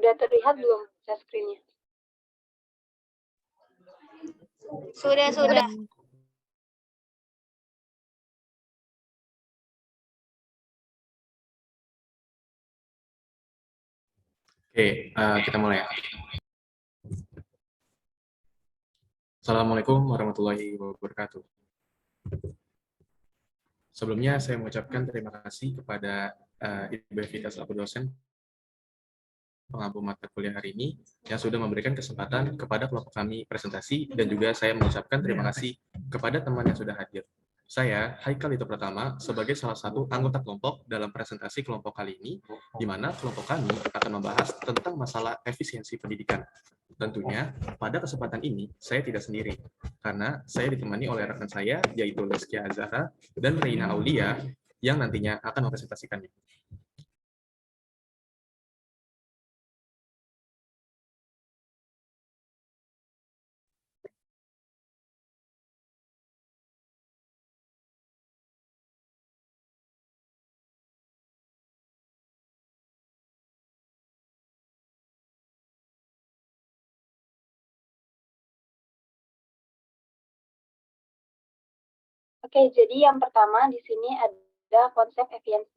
Udah terlihat belum share screen-nya? Sudah. Oke, kita mulai. Assalamualaikum warahmatullahi wabarakatuh. Sebelumnya saya mengucapkan terima kasih kepada Ibu Evita selaku dosen pengampu mata kuliah hari ini yang sudah memberikan kesempatan kepada kelompok kami presentasi, dan juga saya mengucapkan terima kasih kepada teman yang sudah hadir. Saya, Haikal Itu Pratama, sebagai salah satu anggota kelompok dalam presentasi kelompok kali ini, di mana kelompok kami akan membahas tentang masalah efisiensi pendidikan. Tentunya, pada kesempatan ini, saya tidak sendiri, karena saya ditemani oleh rekan saya, yaitu Leskia Azhara dan Reina Aulia, yang nantinya akan mempresentasikannya. Oke, jadi yang pertama di sini ada konsep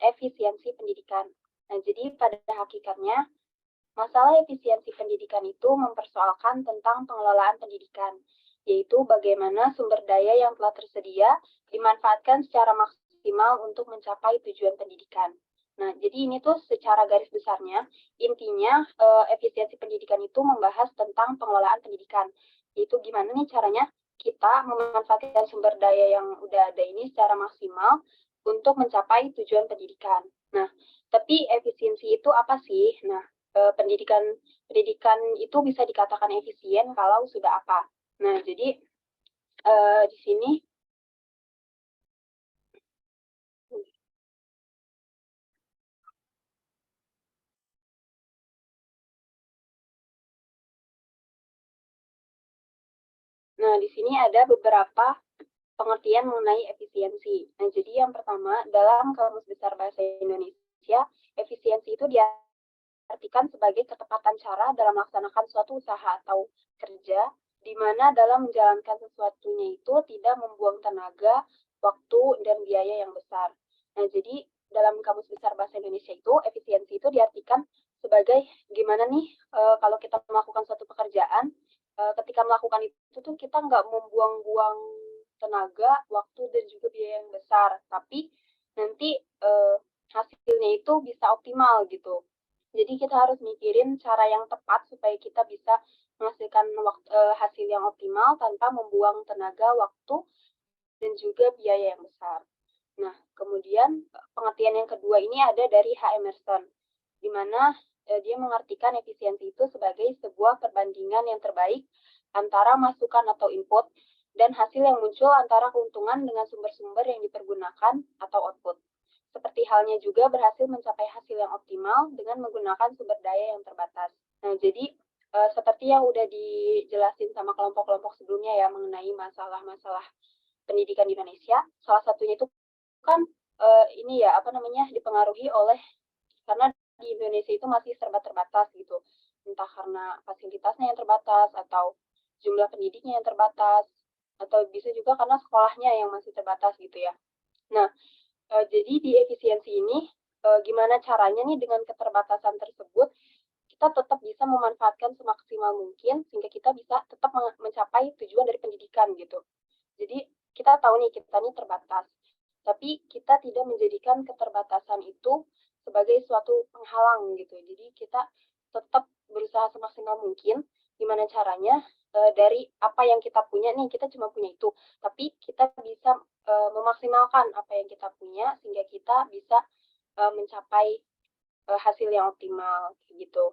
efisiensi pendidikan. Nah, jadi pada hakikatnya, masalah efisiensi pendidikan itu mempersoalkan tentang pengelolaan pendidikan, yaitu bagaimana sumber daya yang telah tersedia dimanfaatkan secara maksimal untuk mencapai tujuan pendidikan. Nah, jadi ini tuh secara garis besarnya, intinya efisiensi pendidikan itu membahas tentang pengelolaan pendidikan, yaitu gimana nih caranya kita memanfaatkan sumber daya yang udah ada ini secara maksimal untuk mencapai tujuan pendidikan. Nah, tapi efisiensi itu apa sih? Nah, pendidikan itu bisa dikatakan efisien kalau sudah apa? Nah, jadi di sini ada beberapa pengertian mengenai efisiensi. Nah, jadi yang pertama, dalam Kamus Besar Bahasa Indonesia, efisiensi itu diartikan sebagai ketepatan cara dalam melaksanakan suatu usaha atau kerja, di mana dalam menjalankan sesuatunya itu tidak membuang tenaga, waktu, dan biaya yang besar. Nah, jadi dalam Kamus Besar Bahasa Indonesia itu, efisiensi itu diartikan sebagai gimana nih kalau kita melakukan suatu pekerjaan, ketika melakukan itu tuh kita nggak membuang-buang tenaga, waktu, dan juga biaya yang besar, tapi nanti hasilnya itu bisa optimal gitu. Jadi kita harus mikirin cara yang tepat supaya kita bisa menghasilkan hasil yang optimal tanpa membuang tenaga, waktu, dan juga biaya yang besar. Nah, kemudian pengertian yang kedua ini ada dari H. Emerson, di mana dia mengartikan efisiensi itu sebagai sebuah perbandingan yang terbaik antara masukan atau input dan hasil yang muncul antara keuntungan dengan sumber-sumber yang dipergunakan atau output. Seperti halnya juga berhasil mencapai hasil yang optimal dengan menggunakan sumber daya yang terbatas. Nah, jadi seperti yang udah dijelasin sama kelompok-kelompok sebelumnya ya mengenai masalah-masalah pendidikan di Indonesia, salah satunya itu kan ini ya dipengaruhi oleh karena di Indonesia itu masih serba terbatas gitu, entah karena fasilitasnya yang terbatas atau jumlah pendidiknya yang terbatas, atau bisa juga karena sekolahnya yang masih terbatas gitu ya. Nah, jadi di efisiensi ini gimana caranya nih dengan keterbatasan tersebut kita tetap bisa memanfaatkan semaksimal mungkin sehingga kita bisa tetap mencapai tujuan dari pendidikan gitu. Jadi kita tahu nih kita nih terbatas, tapi kita tidak menjadikan keterbatasan itu sebagai suatu penghalang gitu. Jadi kita tetap berusaha semaksimal mungkin. Gimana caranya? Dari apa yang kita punya nih, kita cuma punya itu. Tapi kita bisa memaksimalkan apa yang kita punya sehingga kita bisa mencapai hasil yang optimal gitu.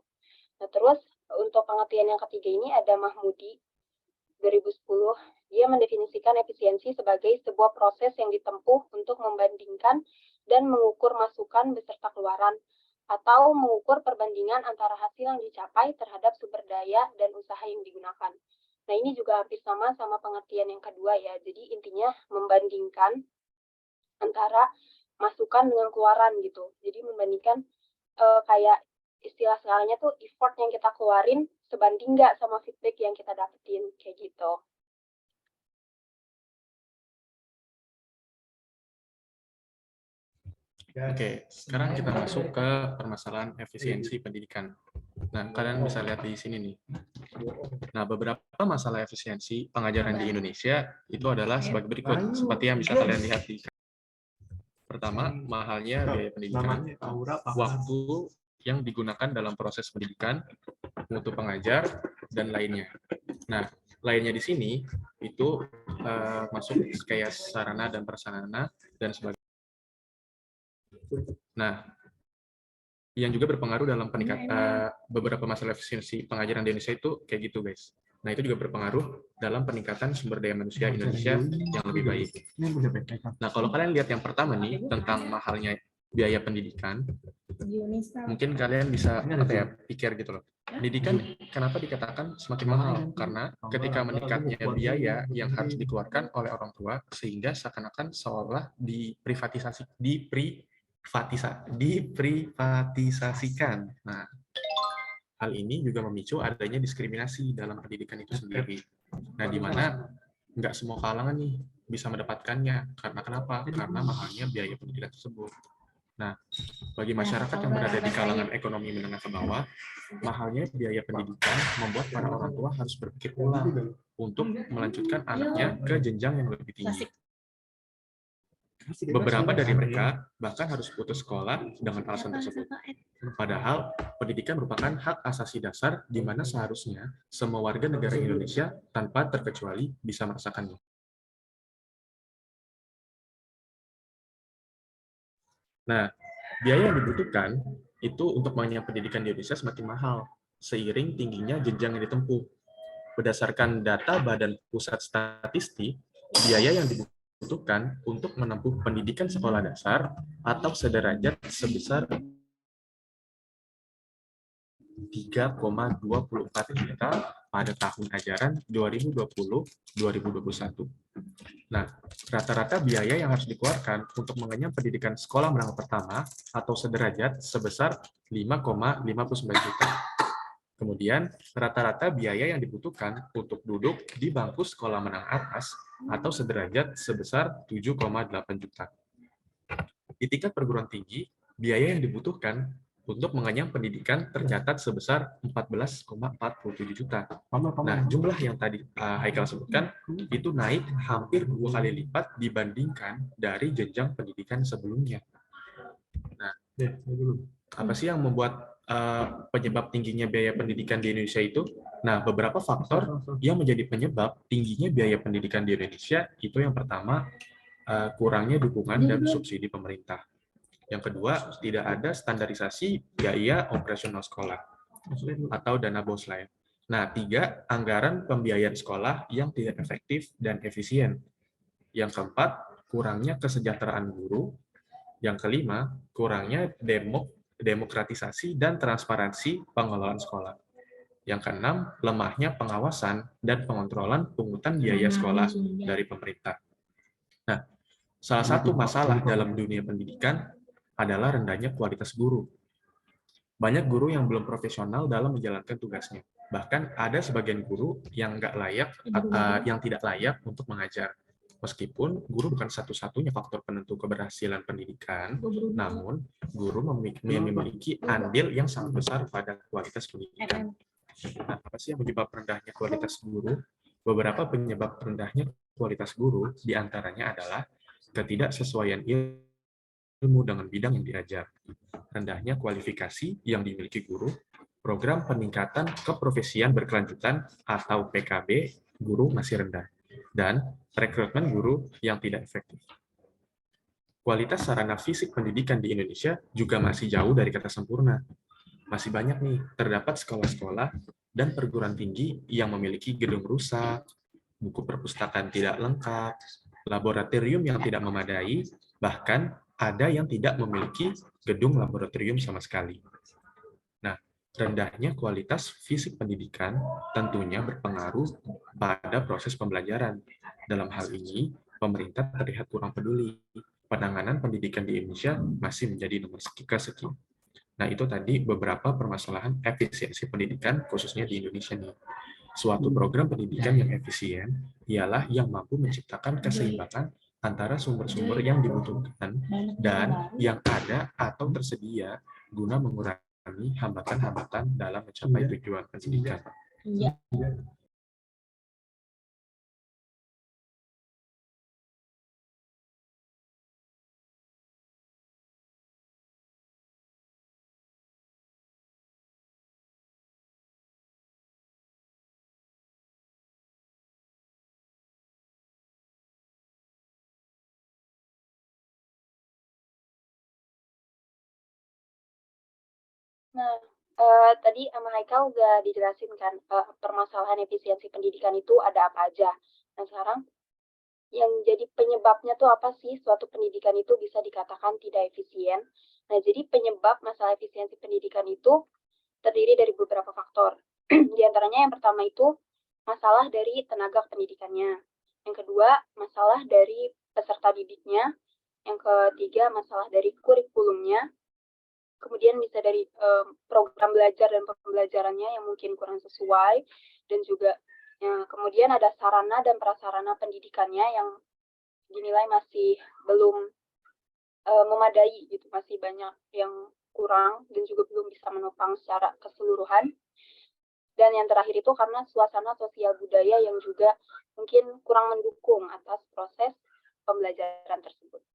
Nah, terus untuk pengertian yang ketiga ini ada Mahmudi 2010. Dia mendefinisikan efisiensi sebagai sebuah proses yang ditempuh untuk membandingkan dan mengukur masukan beserta keluaran, atau mengukur perbandingan antara hasil yang dicapai terhadap sumber daya dan usaha yang digunakan. Nah, ini juga hampir sama pengertian yang kedua ya. Jadi intinya membandingkan antara masukan dengan keluaran gitu. Jadi membandingkan kayak istilah skalanya tuh effort yang kita keluarin sebanding nggak sama feedback yang kita dapetin, kayak gitu. Oke, sekarang kita masuk ke permasalahan efisiensi pendidikan. Nah, kalian bisa lihat di sini nih. Nah, beberapa masalah efisiensi pengajaran di Indonesia itu adalah sebagai berikut, seperti yang bisa kalian lihat di. Pertama, mahalnya biaya pendidikan, waktu yang digunakan dalam proses pendidikan, mutu pengajar, dan lainnya. Nah, lainnya di sini itu masuk kayak sarana dan prasarana dan sebagainya. Nah, yang juga berpengaruh dalam beberapa masalah efisiensi pengajaran di Indonesia itu kayak gitu, guys. Nah, itu juga berpengaruh dalam peningkatan sumber daya manusia Indonesia yang lebih baik. Nah, kalau kalian lihat yang pertama nih, tentang mahalnya biaya pendidikan, mungkin kalian bisa pikir gitu loh. Pendidikan kenapa dikatakan semakin mahal? Karena ketika meningkatnya biaya yang harus dikeluarkan oleh orang tua, sehingga seakan-akan seolah diprivatisasikan. Nah, hal ini juga memicu adanya diskriminasi dalam pendidikan itu sendiri. Nah, di mana nggak semua kalangan nih bisa mendapatkannya. Karena kenapa? Karena mahalnya biaya pendidikan tersebut. Nah, bagi masyarakat yang berada di kalangan ekonomi menengah ke bawah, mahalnya biaya pendidikan membuat para orang tua harus berpikir ulang untuk melanjutkan anaknya ke jenjang yang lebih tinggi. Beberapa dari mereka bahkan harus putus sekolah dengan alasan tersebut. Padahal, pendidikan merupakan hak asasi dasar di mana seharusnya semua warga negara Indonesia tanpa terkecuali bisa merasakannya. Nah, biaya yang dibutuhkan itu untuk mengenyam pendidikan di Indonesia semakin mahal, seiring tingginya jenjang yang ditempuh. Berdasarkan data Badan Pusat Statistik, biaya yang dibutuhkan untuk menempuh pendidikan sekolah dasar atau sederajat sebesar 3,24 juta pada tahun ajaran 2020-2021. Nah, rata-rata biaya yang harus dikeluarkan untuk mengenyam pendidikan sekolah menengah pertama atau sederajat sebesar 5,59 juta. Kemudian, rata-rata biaya yang dibutuhkan untuk duduk di bangku sekolah menengah atas atau sederajat sebesar 7,8 juta. Di tingkat perguruan tinggi, biaya yang dibutuhkan untuk mengenyam pendidikan tercatat sebesar 14,47 juta. Nah, jumlah yang tadi Haikal sebutkan itu naik hampir 2 kali lipat dibandingkan dari jenjang pendidikan sebelumnya. Nah, apa sih yang membuat penyebab tingginya biaya pendidikan di Indonesia itu? Nah, beberapa faktor yang menjadi penyebab tingginya biaya pendidikan di Indonesia itu yang pertama, kurangnya dukungan dan subsidi pemerintah. Yang kedua, tidak ada standarisasi biaya operasional sekolah atau dana BOS lah ya. Nah, tiga, anggaran pembiayaan sekolah yang tidak efektif dan efisien. Yang keempat, kurangnya kesejahteraan guru. Yang kelima, kurangnya demokratisasi dan transparansi pengelolaan sekolah. Yang keenam, lemahnya pengawasan dan pengontrolan pungutan biaya sekolah dari pemerintah. Nah, salah satu masalah dalam dunia pendidikan adalah rendahnya kualitas guru. Banyak guru yang belum profesional dalam menjalankan tugasnya. Bahkan ada sebagian guru yang tidak layak untuk mengajar. Meskipun guru bukan satu-satunya faktor penentu keberhasilan pendidikan, namun guru memiliki andil yang sangat besar pada kualitas pendidikan. Nah, apa sih yang menyebabkan rendahnya kualitas guru? Beberapa penyebab rendahnya kualitas guru diantaranya adalah ketidaksesuaian ilmu dengan bidang yang diajar, rendahnya kualifikasi yang dimiliki guru, program peningkatan keprofesian berkelanjutan atau PKB guru masih rendah, dan rekrutmen guru yang tidak efektif. Kualitas sarana fisik pendidikan di Indonesia juga masih jauh dari kata sempurna. Masih banyak nih, terdapat sekolah-sekolah dan perguruan tinggi yang memiliki gedung rusak, buku perpustakaan tidak lengkap, laboratorium yang tidak memadai, bahkan ada yang tidak memiliki gedung laboratorium sama sekali. Nah, rendahnya kualitas fisik pendidikan tentunya berpengaruh pada proses pembelajaran. Dalam hal ini, pemerintah terlihat kurang peduli. Penanganan pendidikan di Indonesia masih menjadi nomor kesekian. Nah, itu tadi beberapa permasalahan efisiensi pendidikan khususnya di Indonesia nih. Suatu program pendidikan yang efisien ialah yang mampu menciptakan keseimbangan antara sumber-sumber yang dibutuhkan dan yang ada atau tersedia guna mengurangi hambatan-hambatan dalam mencapai tujuan pendidikan. Nah, tadi sama Haikal udah dijelasin kan, permasalahan efisiensi pendidikan itu ada apa aja. Nah, sekarang yang jadi penyebabnya tuh apa sih suatu pendidikan itu bisa dikatakan tidak efisien? Nah, jadi penyebab masalah efisiensi pendidikan itu terdiri dari beberapa faktor. Di antaranya yang pertama itu masalah dari tenaga pendidikannya. Yang kedua, masalah dari peserta didiknya. Yang ketiga, masalah dari kurikulumnya. Kemudian bisa dari program belajar dan pembelajarannya yang mungkin kurang sesuai. Dan juga kemudian ada sarana dan prasarana pendidikannya yang dinilai masih belum memadai gitu, masih banyak yang kurang dan juga belum bisa menopang secara keseluruhan. Dan yang terakhir itu karena suasana sosial budaya yang juga mungkin kurang mendukung atas proses pembelajaran tersebut.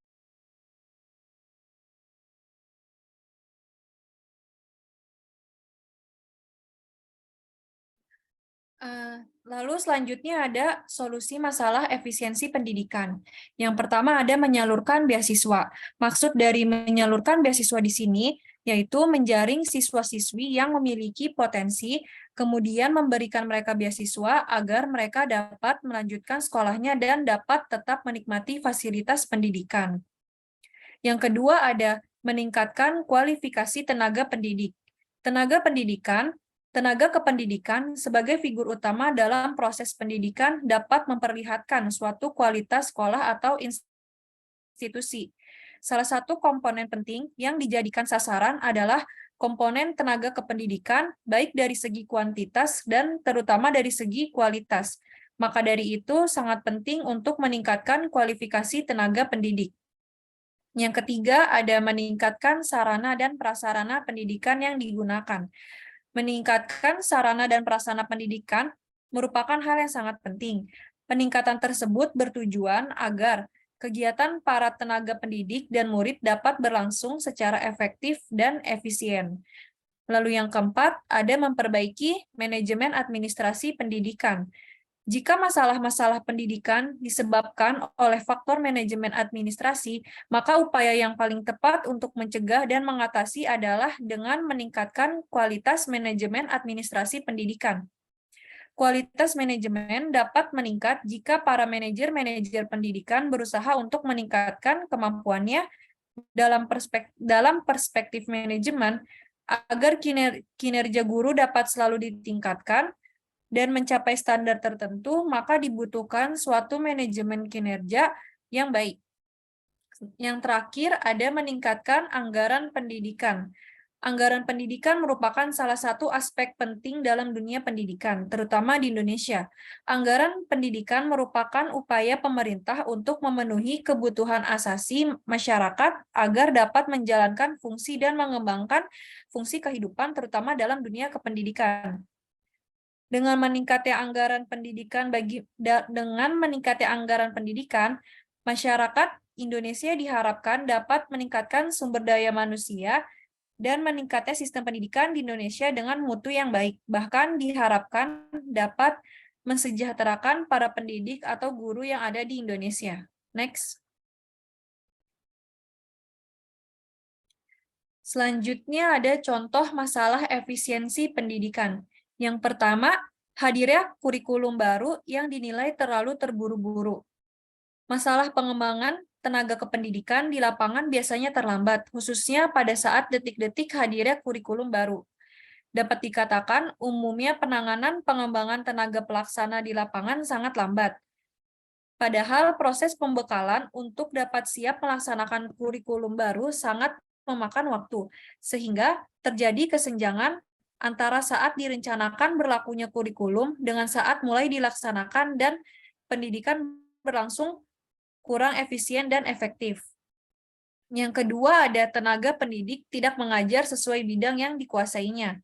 Lalu selanjutnya ada solusi masalah efisiensi pendidikan. Yang pertama ada menyalurkan beasiswa. Maksud dari menyalurkan beasiswa di sini yaitu menjaring siswa-siswi yang memiliki potensi, kemudian memberikan mereka beasiswa agar mereka dapat melanjutkan sekolahnya dan dapat tetap menikmati fasilitas pendidikan. Yang kedua ada meningkatkan kualifikasi tenaga pendidik. Tenaga kependidikan sebagai figur utama dalam proses pendidikan dapat memperlihatkan suatu kualitas sekolah atau institusi. Salah satu komponen penting yang dijadikan sasaran adalah komponen tenaga kependidikan, baik dari segi kuantitas dan terutama dari segi kualitas. Maka dari itu sangat penting untuk meningkatkan kualifikasi tenaga pendidik. Yang ketiga, ada meningkatkan sarana dan prasarana pendidikan yang digunakan. Meningkatkan sarana dan prasarana pendidikan merupakan hal yang sangat penting. Peningkatan tersebut bertujuan agar kegiatan para tenaga pendidik dan murid dapat berlangsung secara efektif dan efisien. Lalu yang keempat, ada memperbaiki manajemen administrasi pendidikan. Jika masalah-masalah pendidikan disebabkan oleh faktor manajemen administrasi, maka upaya yang paling tepat untuk mencegah dan mengatasi adalah dengan meningkatkan kualitas manajemen administrasi pendidikan. Kualitas manajemen dapat meningkat jika para manajer-manajer pendidikan berusaha untuk meningkatkan kemampuannya dalam perspektif manajemen agar kinerja guru dapat selalu ditingkatkan dan mencapai standar tertentu, maka dibutuhkan suatu manajemen kinerja yang baik. Yang terakhir, ada meningkatkan anggaran pendidikan. Anggaran pendidikan merupakan salah satu aspek penting dalam dunia pendidikan, terutama di Indonesia. Anggaran pendidikan merupakan upaya pemerintah untuk memenuhi kebutuhan asasi masyarakat agar dapat menjalankan fungsi dan mengembangkan fungsi kehidupan, terutama dalam dunia kependidikan. Dengan meningkatnya anggaran pendidikan, masyarakat Indonesia diharapkan dapat meningkatkan sumber daya manusia dan meningkatnya sistem pendidikan di Indonesia dengan mutu yang baik. Bahkan diharapkan dapat mensejahterakan para pendidik atau guru yang ada di Indonesia. Next. Selanjutnya ada contoh masalah efisiensi pendidikan. Yang pertama, hadirnya kurikulum baru yang dinilai terlalu terburu-buru. Masalah pengembangan tenaga kependidikan di lapangan biasanya terlambat, khususnya pada saat detik-detik hadirnya kurikulum baru. Dapat dikatakan, umumnya penanganan pengembangan tenaga pelaksana di lapangan sangat lambat. Padahal proses pembekalan untuk dapat siap melaksanakan kurikulum baru sangat memakan waktu, sehingga terjadi kesenjangan antara saat direncanakan berlakunya kurikulum dengan saat mulai dilaksanakan dan pendidikan berlangsung kurang efisien dan efektif. Yang kedua, ada tenaga pendidik tidak mengajar sesuai bidang yang dikuasainya.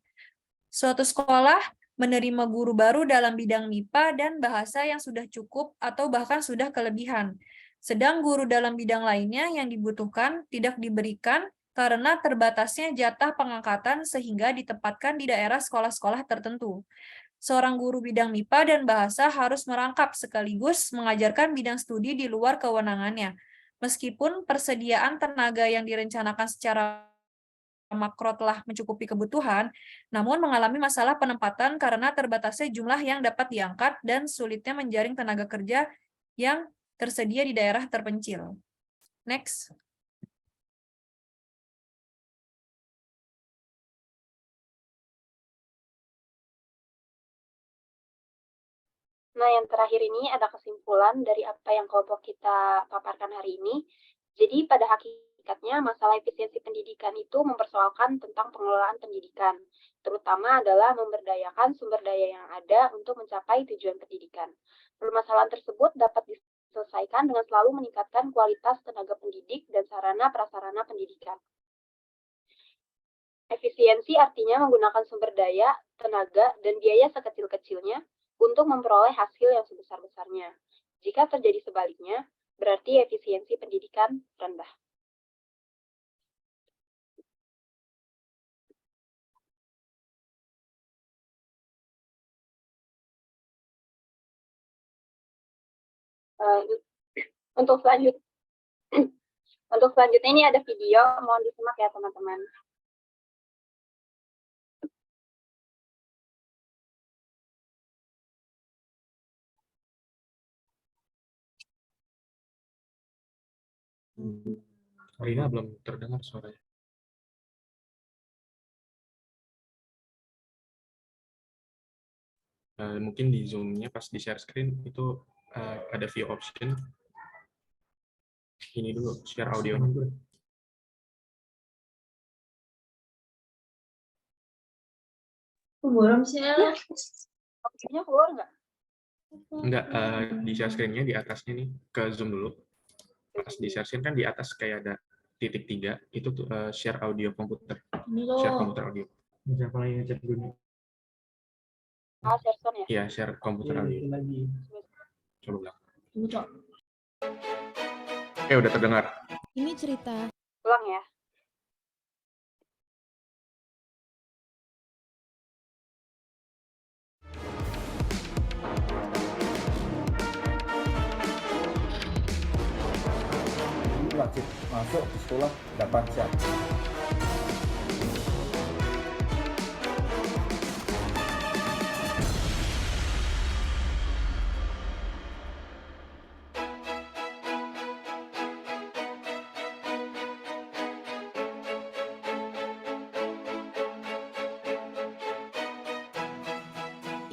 Suatu sekolah menerima guru baru dalam bidang MIPA dan bahasa yang sudah cukup atau bahkan sudah kelebihan. Sedang guru dalam bidang lainnya yang dibutuhkan tidak diberikan karena terbatasnya jatah pengangkatan sehingga ditempatkan di daerah sekolah-sekolah tertentu. Seorang guru bidang MIPA dan bahasa harus merangkap sekaligus mengajarkan bidang studi di luar kewenangannya. Meskipun persediaan tenaga yang direncanakan secara makro telah mencukupi kebutuhan, namun mengalami masalah penempatan karena terbatasnya jumlah yang dapat diangkat dan sulitnya menjaring tenaga kerja yang tersedia di daerah terpencil. Next. Nah, yang terakhir ini ada kesimpulan dari apa yang kelompok kita paparkan hari ini. Jadi, pada hakikatnya, masalah efisiensi pendidikan itu mempersoalkan tentang pengelolaan pendidikan, terutama adalah memberdayakan sumber daya yang ada untuk mencapai tujuan pendidikan. Permasalahan tersebut dapat diselesaikan dengan selalu meningkatkan kualitas tenaga pendidik dan sarana prasarana pendidikan. Efisiensi artinya menggunakan sumber daya, tenaga, dan biaya sekecil-kecilnya untuk memperoleh hasil yang sebesar-besarnya. Jika terjadi sebaliknya, berarti efisiensi pendidikan rendah. Untuk selanjutnya ini ada video, mohon disimak ya teman-teman. Rina belum terdengar suaranya. Mungkin di Zoom-nya pas di share screen itu ada view option. Ini dulu, share audio. Belum sih. Audionya keluar nggak? Enggak, di share screen-nya di atasnya nih, ke Zoom dulu. Pas di share screen kan di atas kayak ada titik 3, itu tuh share audio komputer. Share komputer audio. Siapa lagi ngechat gue nih? Share sound ya? Iya, share komputer audio. Lagi. Coba ulang. Cok. Oke, udah terdengar. Ini cerita. Ulang ya. Wajib masuk di sekolah 8 jam.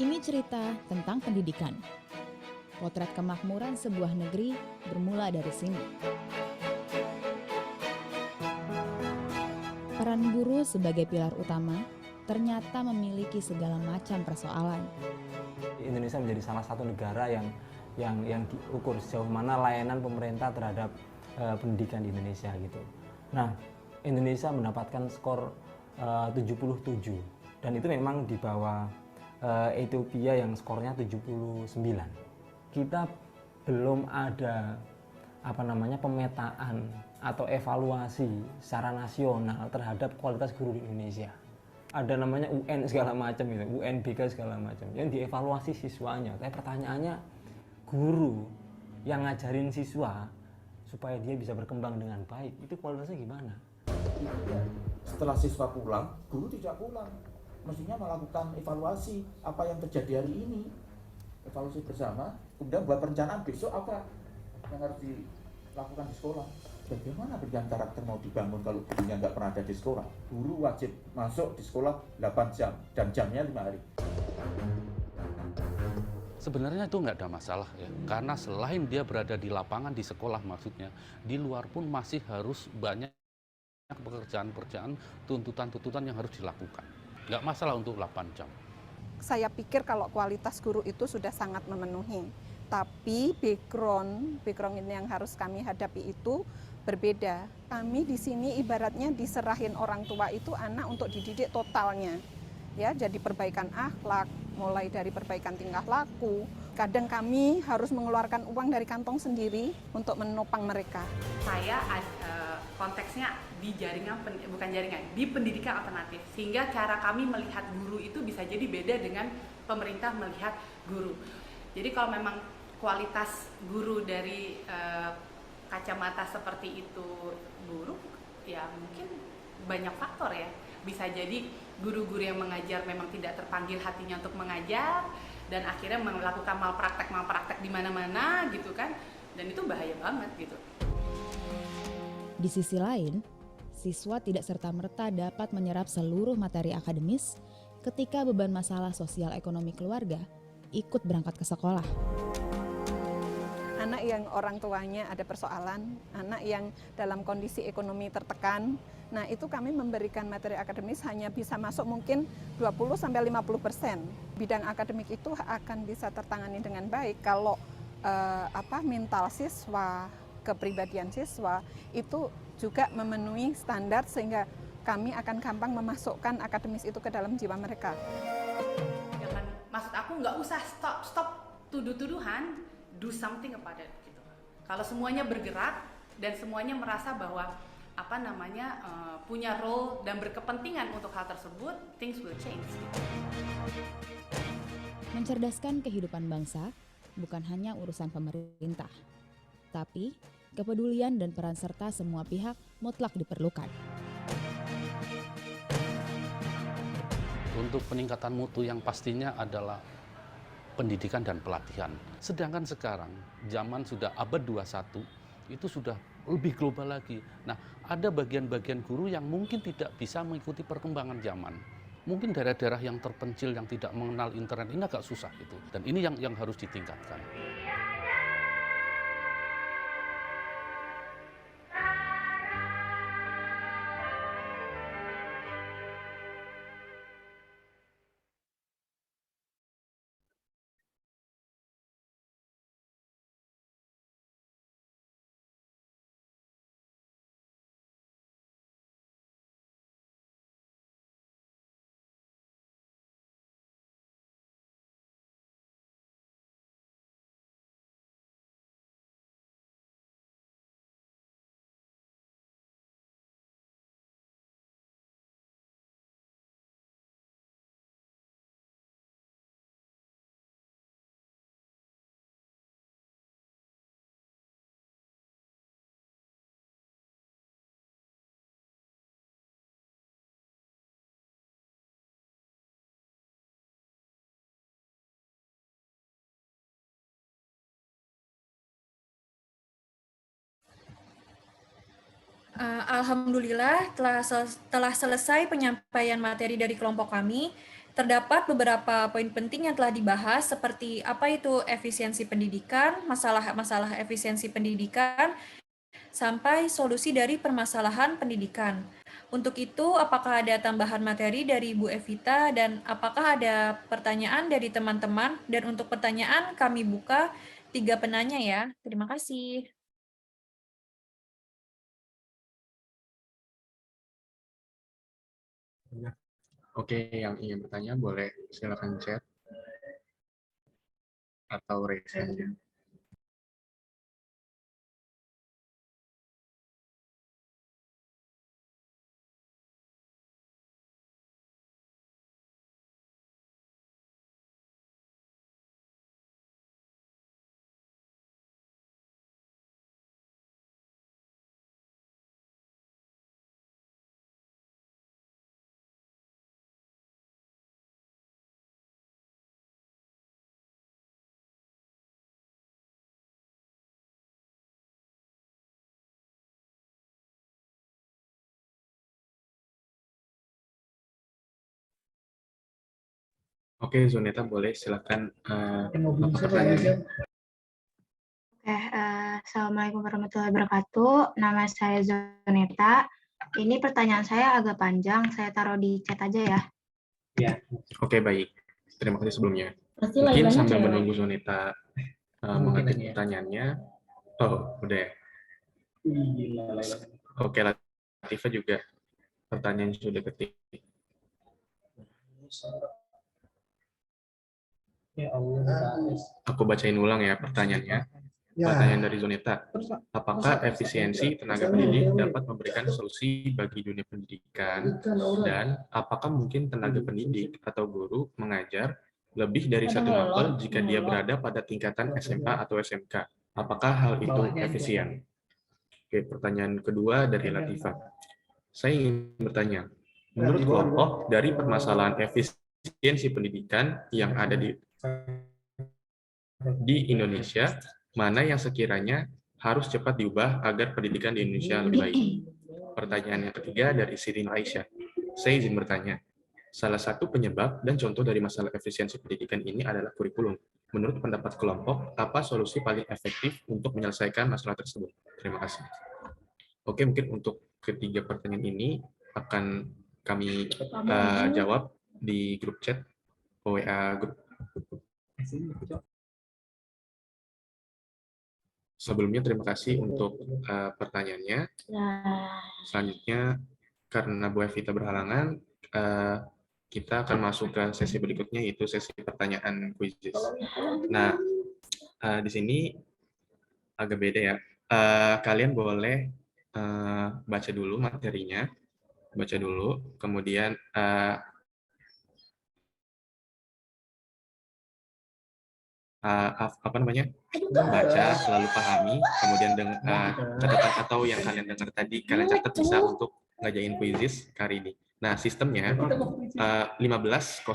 Ini cerita tentang pendidikan. Potret kemakmuran sebuah negeri bermula dari sini. Peran guru sebagai pilar utama ternyata memiliki segala macam persoalan. Indonesia menjadi salah satu negara yang diukur sejauh mana layanan pemerintah terhadap pendidikan di Indonesia gitu. Nah, Indonesia mendapatkan skor 77 dan itu memang di bawah Ethiopia yang skornya 79. Kita belum ada pemetaan atau evaluasi secara nasional terhadap kualitas guru di Indonesia. Ada namanya UN segala macam gitu, UNBK segala macam yang dievaluasi siswanya. Tapi pertanyaannya, guru yang ngajarin siswa supaya dia bisa berkembang dengan baik, itu kualitasnya gimana? Setelah siswa pulang, guru tidak pulang. Mestinya melakukan evaluasi apa yang terjadi hari ini. Evaluasi bersama, kemudian buat perencanaan besok apa yang harus dilakukan di sekolah. Bagaimana pendidikan karakter mau dibangun kalau gurunya nggak pernah ada di sekolah? Guru wajib masuk di sekolah 8 jam dan jamnya 5 hari. Sebenarnya itu nggak ada masalah ya, karena selain dia berada di lapangan, di sekolah maksudnya, di luar pun masih harus banyak pekerjaan-pekerjaan, tuntutan-tuntutan yang harus dilakukan. Nggak masalah untuk 8 jam. Saya pikir kalau kualitas guru itu sudah sangat memenuhi, tapi background ini yang harus kami hadapi itu berbeda. Kami di sini ibaratnya diserahin orang tua itu anak untuk dididik totalnya. Ya, jadi perbaikan akhlak, mulai dari perbaikan tingkah laku. Kadang kami harus mengeluarkan uang dari kantong sendiri untuk menopang mereka. Saya konteksnya di jaringan, bukan jaringan, di pendidikan alternatif. Sehingga cara kami melihat guru itu bisa jadi beda dengan pemerintah melihat guru. Jadi kalau memang kualitas guru dari kacamata seperti itu buruk, ya mungkin banyak faktor ya. Bisa jadi guru-guru yang mengajar memang tidak terpanggil hatinya untuk mengajar, dan akhirnya melakukan malpraktek di mana-mana gitu kan, dan itu bahaya banget gitu. Di sisi lain, siswa tidak serta-merta dapat menyerap seluruh materi akademis ketika beban masalah sosial ekonomi keluarga ikut berangkat ke sekolah. Anak yang orang tuanya ada persoalan, anak yang dalam kondisi ekonomi tertekan, nah itu kami memberikan materi akademis hanya bisa masuk mungkin 20-50%. Bidang akademik itu akan bisa tertangani dengan baik kalau mental siswa, kepribadian siswa itu juga memenuhi standar sehingga kami akan gampang memasukkan akademis itu ke dalam jiwa mereka. Jangan, maksud aku nggak usah stop tuduh-tuduhan, do something about it gitu. Kalau semuanya bergerak dan semuanya merasa bahwa punya role dan berkepentingan untuk hal tersebut, things will change. Mencerdaskan kehidupan bangsa bukan hanya urusan pemerintah, tapi kepedulian dan peran serta semua pihak mutlak diperlukan. Untuk peningkatan mutu yang pastinya adalah pendidikan dan pelatihan. Sedangkan sekarang, zaman sudah abad 21, itu sudah lebih global lagi. Nah, ada bagian-bagian guru yang mungkin tidak bisa mengikuti perkembangan zaman. Mungkin daerah-daerah yang terpencil yang tidak mengenal internet ini agak susah gitu. Dan ini yang harus ditingkatkan. Alhamdulillah telah selesai penyampaian materi dari kelompok kami. Terdapat beberapa poin penting yang telah dibahas seperti apa itu efisiensi pendidikan, masalah efisiensi pendidikan, sampai solusi dari permasalahan pendidikan. Untuk itu, apakah ada tambahan materi dari Bu Evita dan apakah ada pertanyaan dari teman-teman? Dan untuk pertanyaan kami buka 3 penanya ya. Terima kasih. Oke, yang ingin bertanya boleh silakan chat atau raise hand. Oke, Zoneta boleh silakan apa pertanyaannya. Assalamualaikum warahmatullahi wabarakatuh. Nama saya Zoneta. Ini pertanyaan saya agak panjang, saya taruh di chat aja ya. Ya. Oke, baik. Terima kasih sebelumnya. Pasti Mungkin layanannya sambil cewek. menunggu Zonita mengetik pertanyaannya. Oh, udah ya. Oke, Latifa juga pertanyaan sudah ketik. Aku bacain ulang ya pertanyaannya. Pertanyaan dari Zonita. Apakah efisiensi tenaga pendidik dapat memberikan solusi bagi dunia pendidikan? Dan apakah mungkin tenaga pendidik atau guru mengajar lebih dari satu mapel jika dia berada pada tingkatan SMA atau SMK? Apakah hal itu efisien? Oke, pertanyaan kedua dari Latifa. Saya ingin bertanya, menurut kelompok dari permasalahan efisiensi pendidikan yang ada di Indonesia, mana yang sekiranya harus cepat diubah agar pendidikan di Indonesia lebih baik? Pertanyaan yang ketiga dari Sirin Aisyah. Saya izin bertanya, salah satu penyebab dan contoh dari masalah efisiensi pendidikan ini adalah kurikulum. Menurut pendapat kelompok, apa solusi paling efektif untuk menyelesaikan masalah tersebut? Terima kasih. Oke, mungkin untuk ketiga pertanyaan ini akan kami jawab di grup chat WA grup. Sebelumnya terima kasih untuk pertanyaannya. Selanjutnya, karena Bu Evita berhalangan, kita akan masuk ke sesi berikutnya, yaitu sesi pertanyaan quizzes. Nah, di sini agak beda ya. Kalian boleh baca dulu materinya, kemudian baca, selalu pahami, kemudian catatan atau yang kalian dengar tadi kalian catat bisa untuk ngajain quizzes hari ini. Nah, sistemnya 15.00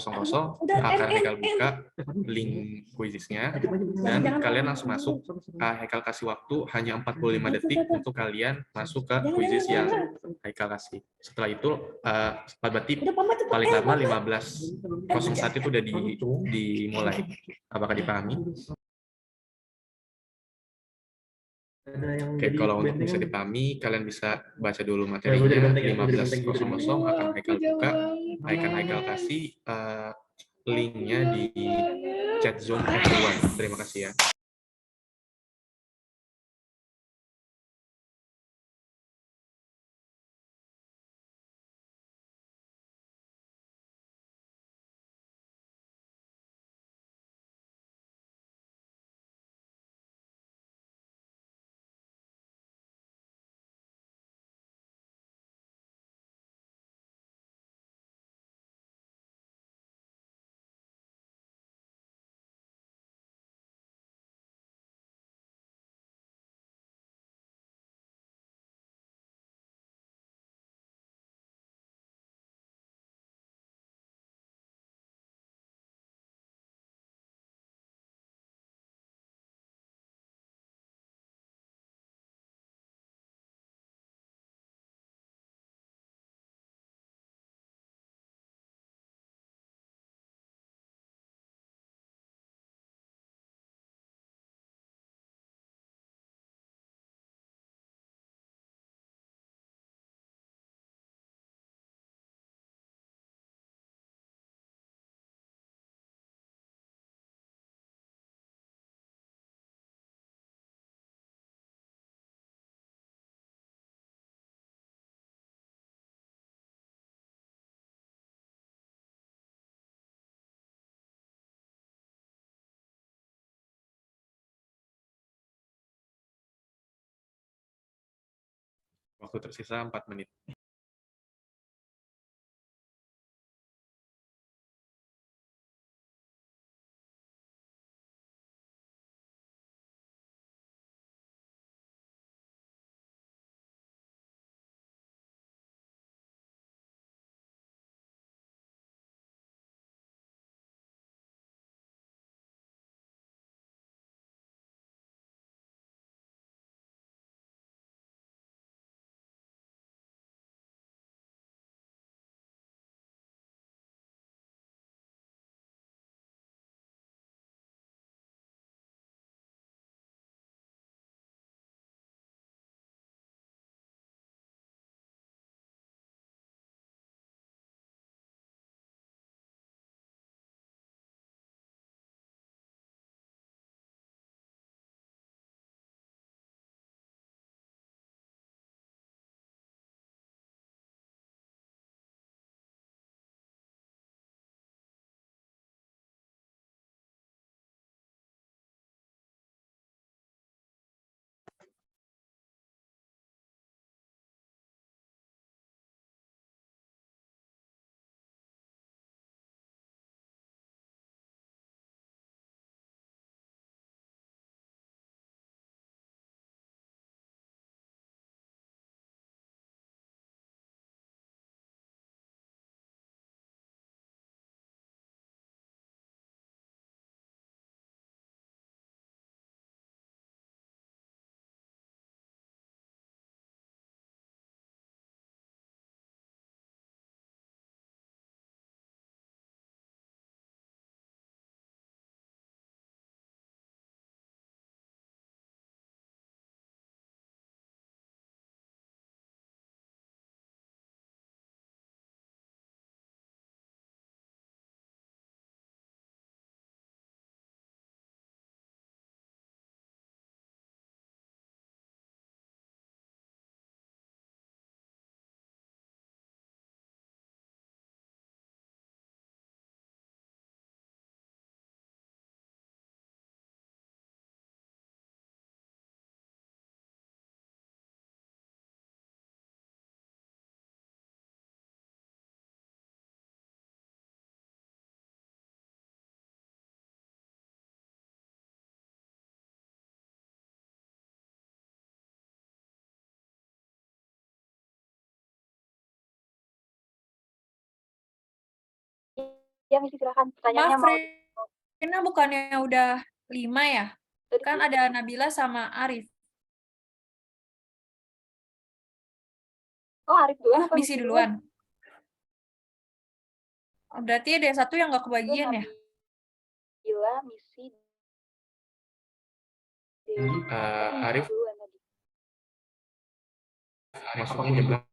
akan Haikal buka link quizesnya dan kalian langsung masuk. Haikal kasih waktu hanya 45 detik untuk kalian masuk ke quizzes yang Haikal kasih. Setelah itu berarti paling lama 15.01 itu udah dimulai. Apakah dipahami? Oke, kalau untuk bisa dipahami, kalian bisa baca dulu materinya. 15.00 akan Haikal buka, Haikal kasih linknya di chat Zoom everyone. Terima kasih ya. Waktu tersisa 4 menit. Ya, Misi, silakan. Pertanyaannya Maaf, mau Rina bukannya udah 5 ya? tadi Kan sih. ada Nabila sama Arif. Oh, Arif duluan Oh, apa Misi Misi duluan. duluan? Oh, berarti ada satu yang nggak Itu kebagian ya? Nabila, Misi, Dewi. Misi Arif duluan tadi. masuknya jam berapa?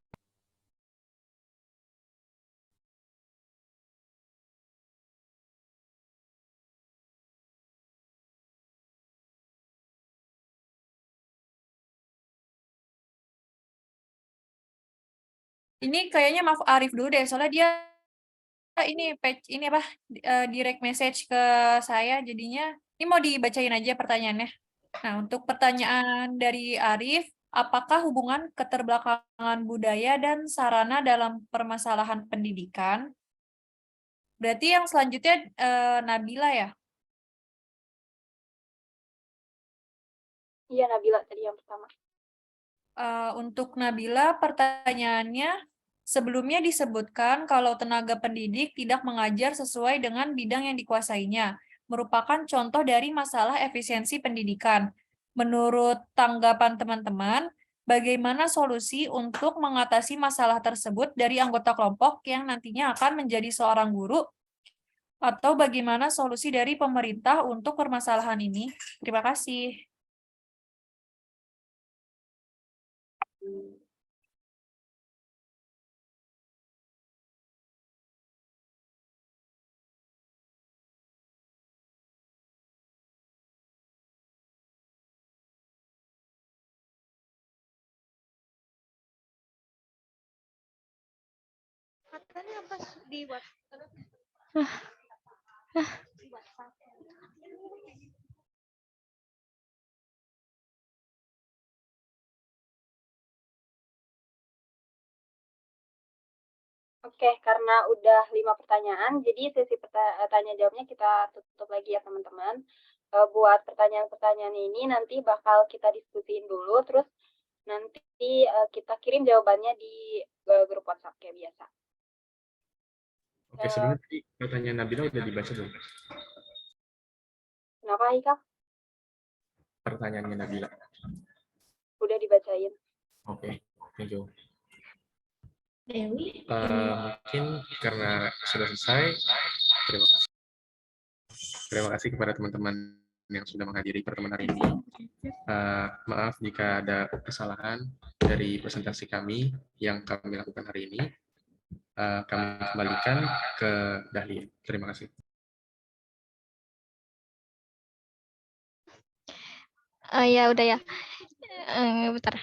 Ini kayaknya maaf Arif dulu deh, soalnya dia ini ini apa direct message ke saya, jadinya ini mau dibacain aja pertanyaannya. Nah, untuk pertanyaan dari Arif, apakah hubungan keterbelakangan budaya dan sarana dalam permasalahan pendidikan? Berarti yang selanjutnya Nabila ya? Iya, Nabila tadi yang pertama. Untuk Nabila, pertanyaannya, sebelumnya disebutkan kalau tenaga pendidik tidak mengajar sesuai dengan bidang yang dikuasainya, merupakan contoh dari masalah efisiensi pendidikan. Menurut tanggapan teman-teman, bagaimana solusi untuk mengatasi masalah tersebut dari anggota kelompok yang nantinya akan menjadi seorang guru, atau bagaimana solusi dari pemerintah untuk permasalahan ini? Terima kasih. Oke, karena udah 5 pertanyaan, jadi sesi tanya jawabnya kita tutup lagi ya teman-teman. Buat pertanyaan-pertanyaan ini nanti bakal kita diskusiin dulu, terus nanti kita kirim jawabannya di grup WhatsApp kayak biasa. Oke, sebenarnya tadi pertanyaan Nabila udah dibaca belum? Kenapa, Haikal? Pertanyaannya Nabila. Udah dibacain. Oke, thank you. Dewi. Mungkin karena sudah selesai, terima kasih. Terima kasih kepada teman-teman yang sudah menghadiri pertemuan hari ini. Maaf jika ada kesalahan dari presentasi kami yang kami lakukan hari ini. Kami kembalikan ke Dahlia. Terima kasih. Ya udah ya. Bentar.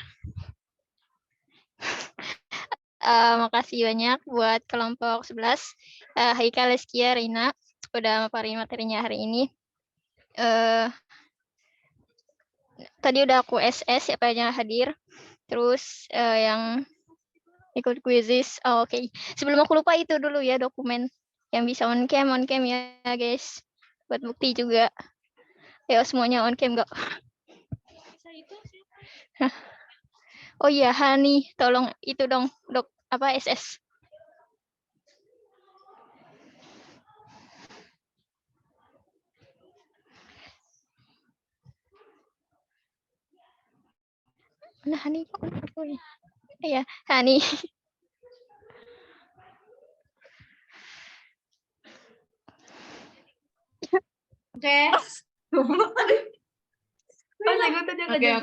Makasih banyak buat kelompok 11. Haikal, Leskia, Rina udah maparin materinya hari ini. Tadi udah aku SS siapa yang hadir. Terus yang ikut quizzes. Oke. Sebelum aku lupa itu dulu ya dokumen yang bisa on cam ya guys. Buat bukti juga. Ya semuanya on cam kok. Oh iya, Hani, tolong itu dong, Dok, apa SS. Mana Hani? Oh, iya, Hani. Oke.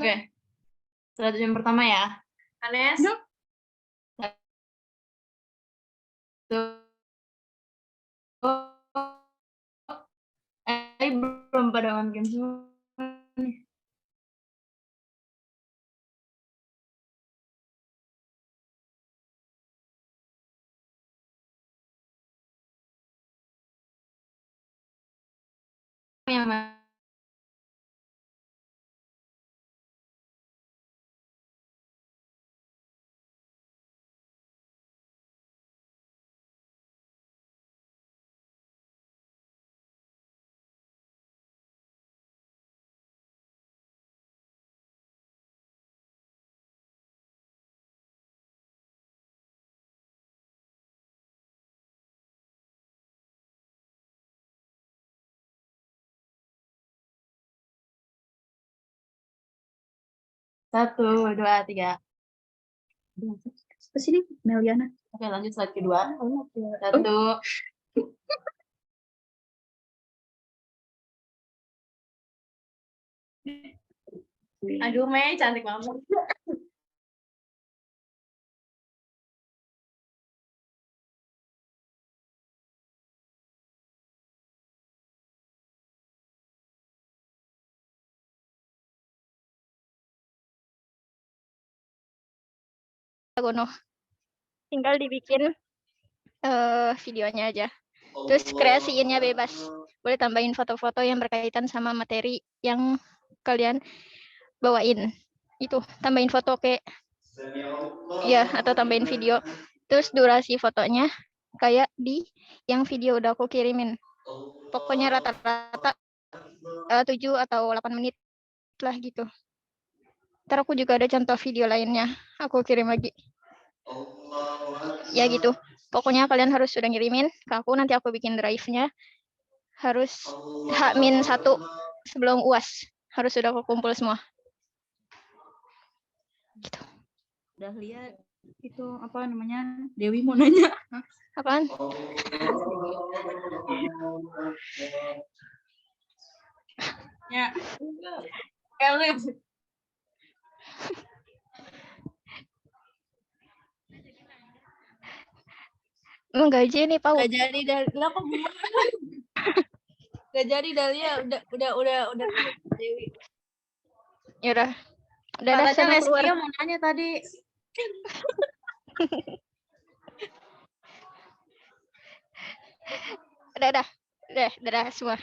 Oke. Strategi yang pertama ya. Anes. Belum pada on cam semua. Yang 1, 2, 3. Sini, Meliana. Oke, lanjut slide kedua. 1. Aduh, Mei, cantik banget. Gono. Tinggal dibikin videonya aja. Terus kreasiinnya bebas. Boleh tambahin foto-foto yang berkaitan sama materi yang kalian bawain. Itu, tambahin foto kayak ya, atau tambahin video. Terus durasi fotonya kayak di yang video udah aku kirimin. Pokoknya rata-rata 7 atau 8 menit lah gitu. Ntar aku juga ada contoh video lainnya. Aku kirim lagi. Ya gitu. Pokoknya kalian harus sudah ngirimin ke aku. Nanti aku bikin drive-nya. Harus H-1 sebelum UAS. Harus sudah kumpul semua. Gitu. Udah lihat itu apa namanya? Dewi mau nanya. Apaan? Ya. Elif. Enggak aja nih, Pau. Gak jadi Dalia kok gak jadi Dalia udah Dewi. Ya udah. Udah dah, sana keluar. Lesbia mau nanya tadi. Udah semua.